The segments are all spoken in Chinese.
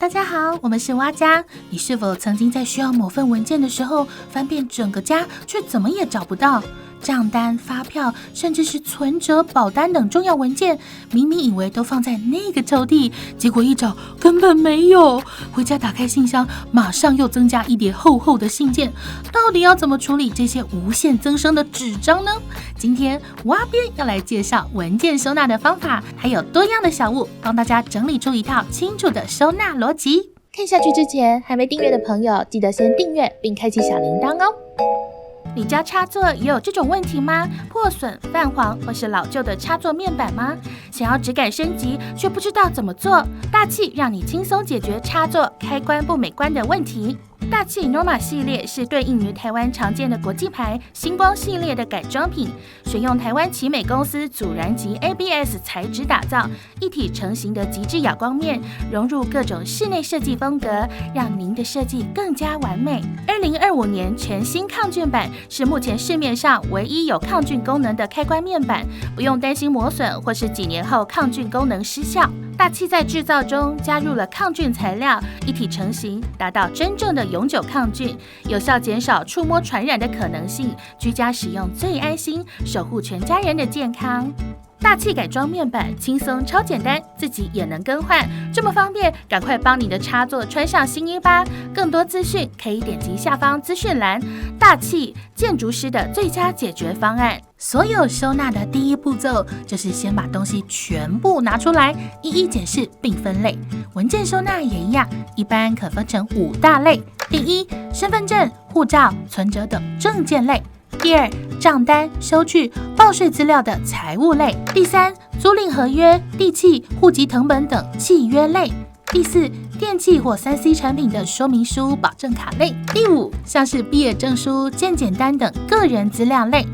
大家好，我们是蛙家。你是否曾经在需要某份文件的时候，翻遍整个家，却怎么也找不到？账单、发票，甚至是存折、保单等重要文件，明明以为都放在那个抽屉，结果一找根本没有。回家打开信箱，马上又增加一叠厚厚的信件。到底要怎么处理这些无限增生的纸张呢？今天蛙边要来介绍文件收纳的方法，还有多样的小物，帮大家整理出一套清楚的收纳逻辑。看下去之前，还没订阅的朋友，记得先订阅并开启小铃铛哦。你家插座也有这种问题吗？破损、泛黄或是老旧的插座面板吗？想要质感升级却不知道怎么做？大气让你轻松解决插座开关不美观的问题。大气 Norma 系列是对应于台湾常见的国际牌星光系列的改装品，选用台湾奇美公司阻燃级 ABS 材质打造，一体成型的极致哑光面，融入各种室内设计风格，让您的设计更加完美。2025年全新抗菌版是目前市面上唯一有抗菌功能的开关面板，不用担心磨损或是几年后抗菌功能失效。大气在制造中加入了抗菌材料，一体成型，达到真正的永久抗菌，有效减少触摸传染的可能性，居家使用最安心，守护全家人的健康。大气改装面板轻松超简单，自己也能更换，这么方便，赶快帮你的插座穿上新衣吧！更多资讯可以点击下方资讯栏。大气建筑师的最佳解决方案。所有收纳的第一步骤就是先把东西全部拿出来，一一检视并分类。文件收纳也一样，一般可分成5大类。第一，身份证、护照、存折等证件类。第二，账单、收据、报税资料的财务类。第三，租赁合约、地契、户籍誊本等契约类。第四，电器或3C 产品的说明书、保证卡类。第五，像是毕业证书、健检单等个人资料类。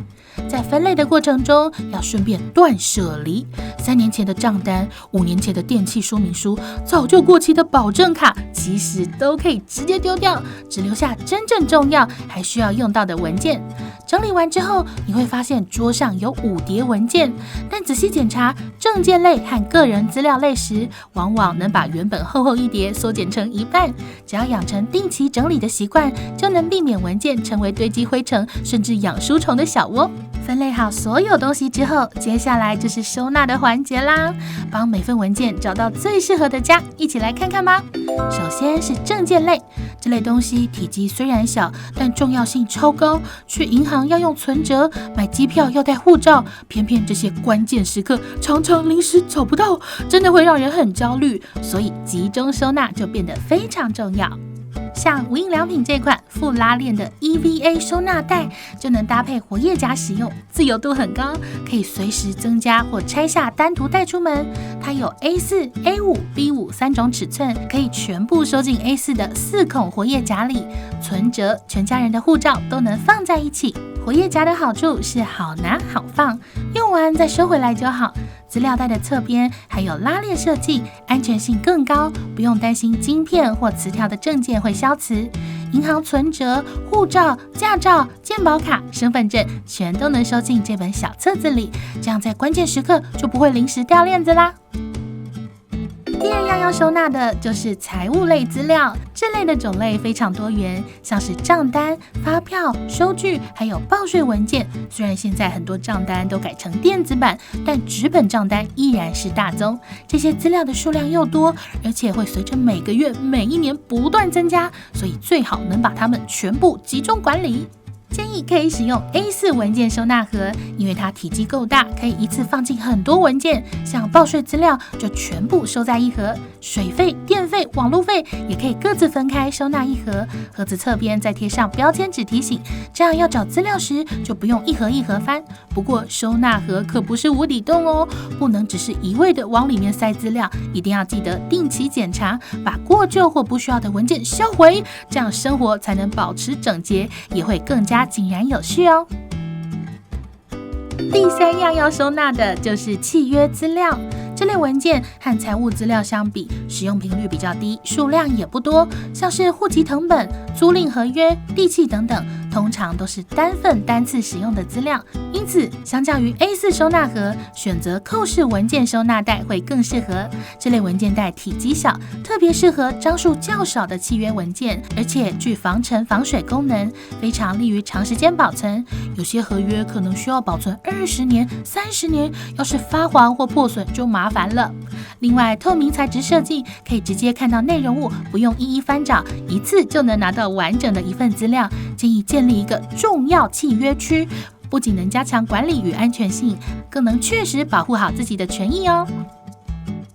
在分类的过程中，要顺便断舍离。3年前的账单、5年前的电器说明书、早就过期的保证卡，其实都可以直接丢掉，只留下真正重要还需要用到的文件。整理完之后，你会发现桌上有5叠文件，但仔细检查证件类和个人资料类时，往往能把原本厚厚一叠缩减成1半。只要养成定期整理的习惯，就能避免文件成为堆积灰尘甚至养书虫的小窝。分类好所有东西之后，接下来就是收纳的环节啦，帮每份文件找到最适合的家，一起来看看吧。首先是证件类，这类东西体积虽然小，但重要性超高，去银行要用存折，买机票要带护照，偏偏这些关键时刻常常临时找不到，真的会让人很焦虑，所以集中收纳就变得非常重要。像无印良品这款附拉链的 EVA 收纳袋，就能搭配活页夹使用，自由度很高，可以随时增加或拆下单独带出门。它有 A4、A5、B5 3种尺寸，可以全部收进 A4 的4孔活页夹里，存折、全家人的护照都能放在一起。活页夹的好处是好拿好放，用完再收回来就好。资料袋的侧边还有拉链设计，安全性更高，不用担心晶片或磁条的证件会消磁。银行存折、护照、驾照、健保卡、身份证全都能收进这本小册子里，这样在关键时刻就不会临时掉链子啦。第二样要收纳的就是财务类资料，这类的种类非常多元，像是账单、发票、收据，还有报税文件。虽然现在很多账单都改成电子版，但纸本账单依然是大宗。这些资料的数量又多，而且会随着每个月、每一年不断增加，所以最好能把它们全部集中管理。建议可以使用 A4 文件收纳盒，因为它体积够大，可以一次放进很多文件，像报税资料就全部收在一盒，水费、电费、网路费也可以各自分开收纳一盒，盒子侧边再贴上标签纸提醒，这样要找资料时就不用一盒一盒翻。不过收纳盒可不是无底洞哦，不能只是一味的往里面塞资料，一定要记得定期检查，把过旧或不需要的文件销毁，这样生活才能保持整洁，也会更加井然有序哦。第3样要收纳的就是契约资料。这类文件和财务资料相比，使用频率比较低，数量也不多，像是户籍誊本、租赁合约、地契等等，通常都是单份单次使用的资料，因此相较于 A4 收纳盒，选择扣式文件收纳袋会更适合。这类文件袋体积小，特别适合张数较少的契约文件，而且具防尘防水功能，非常利于长时间保存。有些合约可能需要保存20年、30年，要是发黄或破损就麻烦了。另外，透明材质设计可以直接看到内容物，不用一一翻找，一次就能拿到完整的一份资料。建议建立一个重要契约区，不仅能加强管理与安全性，更能确实保护好自己的权益哦。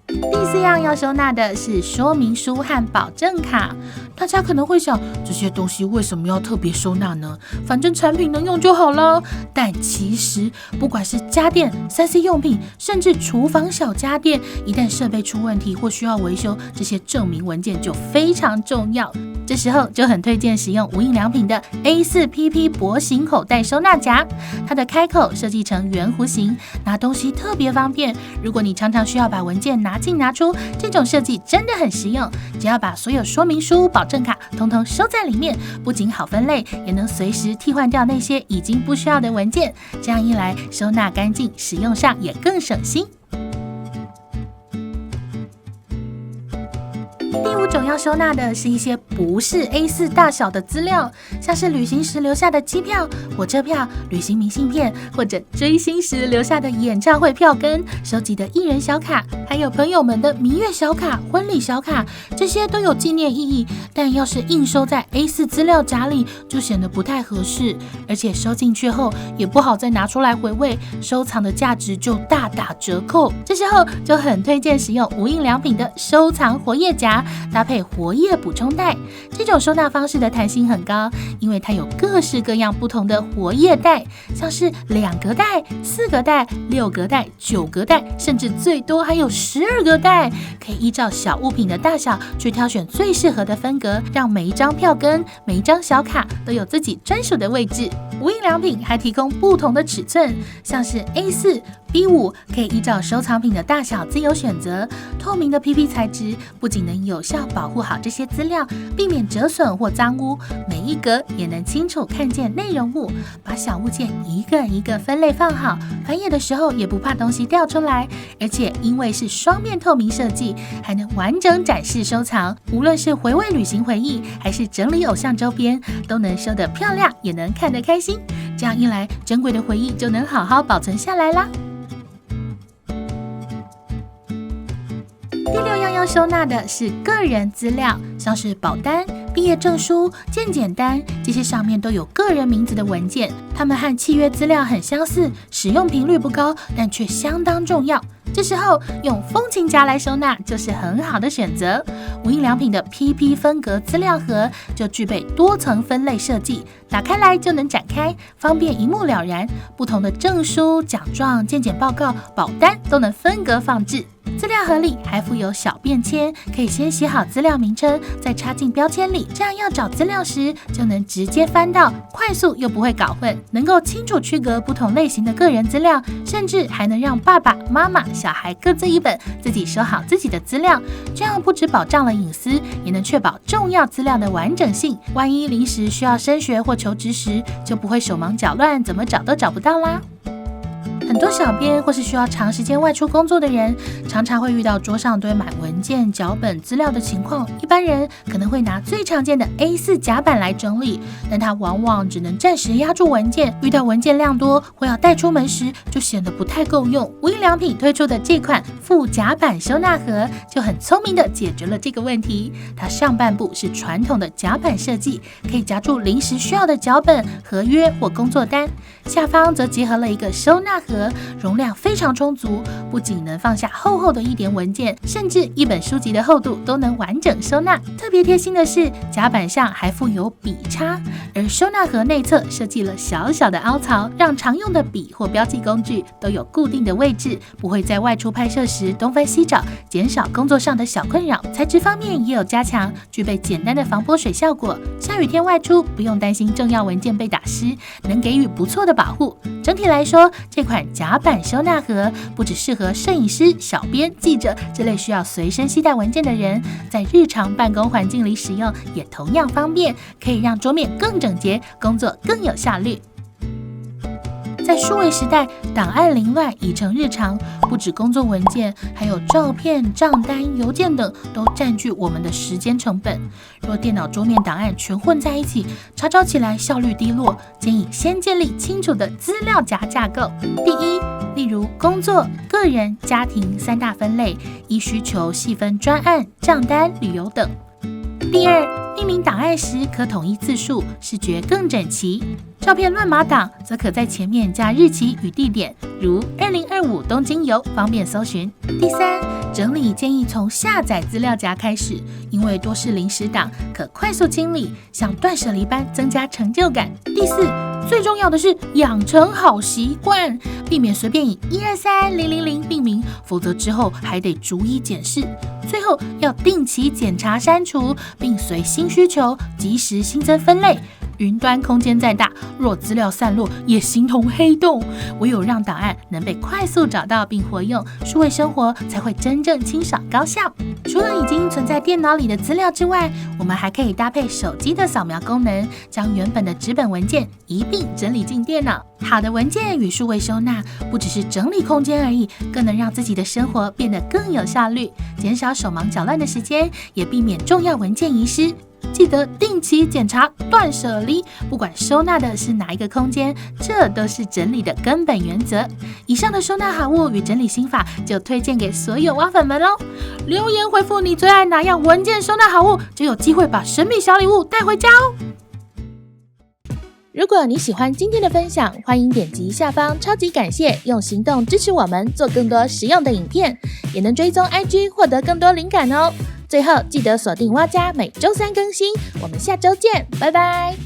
第4样要收纳的是说明书和保证卡。大家可能会想，这些东西为什么要特别收纳呢？反正产品能用就好了。但其实，不管是家电、3C 用品，甚至厨房小家电，一旦设备出问题或需要维修，这些证明文件就非常重要。这时候就很推荐使用无印良品的 A4PP 薄型口袋收纳夹，它的开口设计成圆弧形，拿东西特别方便。如果你常常需要把文件拿进拿出，这种设计真的很实用。只要把所有说明书、保证卡通通收在里面，不仅好分类，也能随时替换掉那些已经不需要的文件。这样一来，收纳干净，使用上也更省心。第5种要收纳的是一些不是 A4 大小的资料，像是旅行时留下的机票、火车票、旅行明信片，或者追星时留下的演唱会票根、收集的艺人小卡，还有朋友们的蜜月小卡、婚礼小卡，这些都有纪念意义，但要是硬收在 A4 资料夹里，就显得不太合适，而且收进去后也不好再拿出来回味，收藏的价值就大打折扣。这时候就很推荐使用无印良品的收藏活页夹，搭配活页补充袋。这种收纳方式的弹性很高，因为它有各式各样不同的活页袋，像是2格袋、4格袋、6格袋、9格袋，甚至最多还有12格袋，可以依照小物品的大小去挑选最适合的分隔，让每一张票根、每一张小卡都有自己专属的位置。无印良品还提供不同的尺寸，像是 A4、B5， 可以依照收藏品的大小自由选择。透明的 PP 材质不仅能有效保护好这些资料，避免折损或脏污，每一格也能清楚看见内容物。把小物件一个一个分类放好，翻页的时候也不怕东西掉出来。而且因为是双面透明设计，还能完整展示收藏。无论是回味旅行回忆，还是整理偶像周边，都能收得漂亮，也能看得开心。这样一来，珍贵的回忆就能好好保存下来啦。第6样要收纳的是个人资料，像是保单、毕业证书、健检单，这些上面都有个人名字的文件，它们和契约资料很相似，使用频率不高，但却相当重要。这时候用风琴夹来收纳就是很好的选择。无印良品的 PP 分隔资料盒就具备多层分类设计，打开来就能展开，方便一目了然。不同的证书、奖状、健检报告、保单都能分隔放置。资料盒里还附有小便签，可以先写好资料名称，再插进标签里，这样要找资料时就能直接翻到，快速又不会搞混，能够清楚区隔不同类型的个人资料，甚至还能让爸爸妈妈、小孩各自一本，自己收好自己的资料。这样不只保障了隐私，也能确保重要资料的完整性。万一临时需要升学或求职时，就不会手忙脚乱，怎么找都找不到啦。很多小编或是需要长时间外出工作的人，常常会遇到桌上堆满文件、脚本、资料的情况。一般人可能会拿最常见的 A4 夹板来整理，但它往往只能暂时压住文件，遇到文件量多或要带出门时，就显得不太够用。无印良品推出的这款副夹板收纳盒，就很聪明的解决了这个问题。它上半部是传统的夹板设计，可以夹住临时需要的脚本、合约或工作单，下方则结合了一个收纳盒，容量非常充足，不仅能放下厚厚的一叠文件，甚至一本书籍的厚度都能完整收纳。特别贴心的是，夹板上还附有笔插，而收纳盒内侧设计了小小的凹槽，让常用的笔或标记工具都有固定的位置，不会在外出拍摄时东翻西找，减少工作上的小困扰。材质方面也有加强，具备简单的防泼水效果，下雨天外出不用担心重要文件被打湿，能给予不错的保护。整体来说，这款款夹板收纳盒，不只适合摄影师、小编、记者这类需要随身携带文件的人，在日常办公环境里使用也同样方便，可以让桌面更整洁，工作更有效率。在数位时代，档案凌乱已成日常，不止工作文件，还有照片、账单、邮件等都占据我们的时间成本。若电脑桌面档案全混在一起，查找起来效率低落，建议先建立清楚的资料夹架构。第一，例如工作、个人、家庭3大分类，依需求细分专案、账单、旅游等。第二，命名档案时可统一字数，视觉更整齐。照片乱码档则可在前面加日期与地点，如2025东京游，方便搜寻。第三，整理建议从下载资料夹开始，因为多是临时档，可快速清理，像断舍离般增加成就感。第四，最重要的是养成好习惯，避免随便以123000命名，否则之后还得逐一检视。最后要定期检查删除，并随新需求及时新增分类。云端空间再大，若资料散落，也形同黑洞。唯有让档案能被快速找到并活用，数位生活才会真正清爽高效。除了已经存在电脑里的资料之外，我们还可以搭配手机的扫描功能，将原本的纸本文件一并整理进电脑。好的文件与数位收纳，不只是整理空间而已，更能让自己的生活变得更有效率，减少手忙脚乱的时间，也避免重要文件遗失。记得定期检查，断舍离，不管收纳的是哪一个空间，这都是整理的根本原则。以上的收纳好物与整理心法就推荐给所有蛙粉们咯。留言回复你最爱哪样文件收纳好物，就有机会把神秘小礼物带回家哦。如果你喜欢今天的分享，欢迎点击下方超级感谢，用行动支持我们做更多实用的影片，也能追踪 IG 获得更多灵感哦。最后记得锁定蛙家，每周3更新，我们下周见，拜拜。